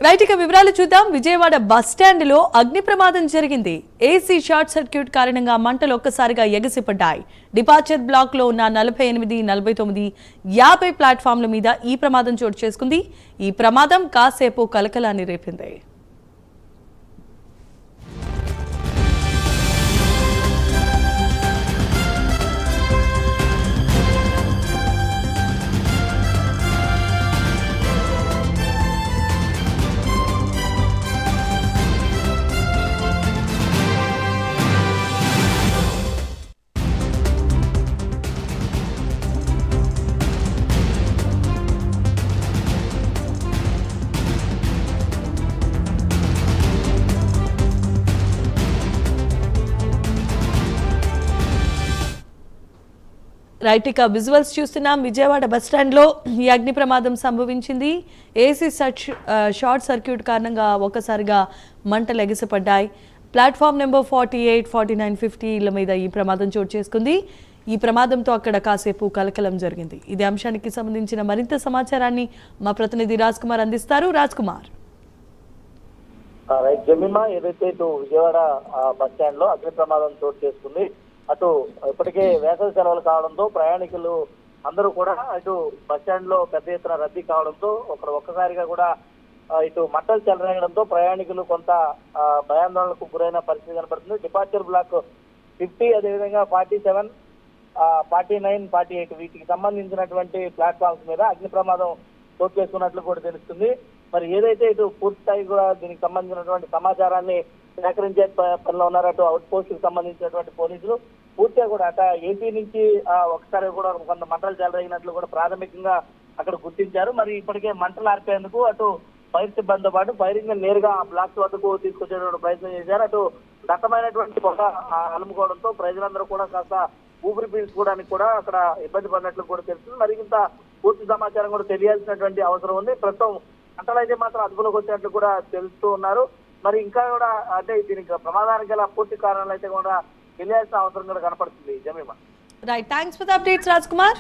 Right, ఇక వివరాలు చూద్దాం. విజయవాడ బస్ స్టాండ్ లో అగ్ని ప్రమాదం జరిగింది. ఏసీ షార్ట్ సర్క్యూట్ కారణంగా మంటలు ఒక్కసారిగా ఎగసిపడ్డాయి. డిపార్చర్ బ్లాక్ లో ఉన్న 48, 49, 50 ప్లాట్ఫామ్ల మీద ఈ ప్రమాదం చోటు చేసుకుంది. ఈ ప్రమాదం కాసేపు కలకలాన్ని రేపింది. రైట్, ఇక విజువల్స్ చూస్తున్నాం. విజయవాడ బస్టాండ్ లో ఈ అగ్ని ప్రమాదం సంభవించింది. ఏసీ షార్ట్ సర్క్యూట్ కారణంగా ఒక్కసారిగా మంటలు ఎగిసిపడ్డాయి. ప్లాట్ఫామ్ నెంబర్ 48, 49, 50 ఇళ్ల మీద ఈ ప్రమాదం చోటు చేసుకుంది. ఈ ప్రమాదంతో అక్కడ కాసేపు కలకలం జరిగింది. ఇదే అంశానికి సంబంధించిన మరింత సమాచారాన్ని మా ప్రతినిధి రాజ్ కుమార్ అందిస్తారు. రాజ్ కుమార్. ఏదైతే విజయవాడ బస్ స్టాండ్ లో అగ్ని ప్రమాదం చోటు చేసుకుంది. అటు ఇప్పటికే వేసవి సెలవులు కావడంతో ప్రయాణికులు అందరూ కూడా అటు బస్ స్టాండ్ లో పెద్ద ఎత్తున రద్దీ కావడంతో ఒక్కసారిగా కూడా ఇటు మంటలు చెలరేగడంతో ప్రయాణికులు కొంత భయాందోళనకు గురైన పరిస్థితి కనపడుతుంది. డిపార్చర్ బ్లాక్ 50, అదేవిధంగా 47, 49, 48 వీటికి సంబంధించినటువంటి ప్లాట్ఫామ్స్ మీద అగ్ని ప్రమాదం చోటు చేసుకున్నట్లు కూడా తెలుస్తుంది. మరి ఏదైతే ఇటు పూర్తి స్థాయి కూడా దీనికి సంబంధించినటువంటి సమాచారాన్ని సేకరించే పనిలో ఉన్నారు అటు అవుట్ పోస్ట్ కి సంబంధించినటువంటి పోలీసులు. పూర్తిగా కూడా అట ఏపీ నుంచి ఒకసారి కూడా కొంత మంటలు చెలరేగినట్లు కూడా ప్రాథమికంగా అక్కడ గుర్తించారు. మరి ఇప్పటికే మంటలు ఆర్పేందుకు అటు ఫైర్ సిబ్బందితో పాటు ఫైరింగ్ నేరుగా బ్లాక్స్ వద్దకు తీసుకొచ్చేటువంటి ప్రయత్నం చేశారు. అటు దట్టమైనటువంటి పొగ అలుముకోవడంతో ప్రజలందరూ కూడా కాస్త ఊపిరి పీల్చుకోవడానికి కూడా అక్కడ ఇబ్బంది పడినట్లు కూడా తెలుస్తుంది. మరి ఇంత పూర్తి సమాచారం కూడా తెలియాల్సినటువంటి అవసరం ఉంది. ప్రస్తుతం మంటలు అయితే మాత్రం అదుపులోకి వచ్చినట్లు కూడా తెలుస్తూ ఉన్నారు. మరి ఇంకా కూడా అంటే దీనికి ప్రమాదానికి గల పూర్తి కారణాలు అయితే కూడా తెలియాల్సిన అవసరం కూడా కనపడుతుంది. Jemimah. Right, thanks for the updates Raj Kumar.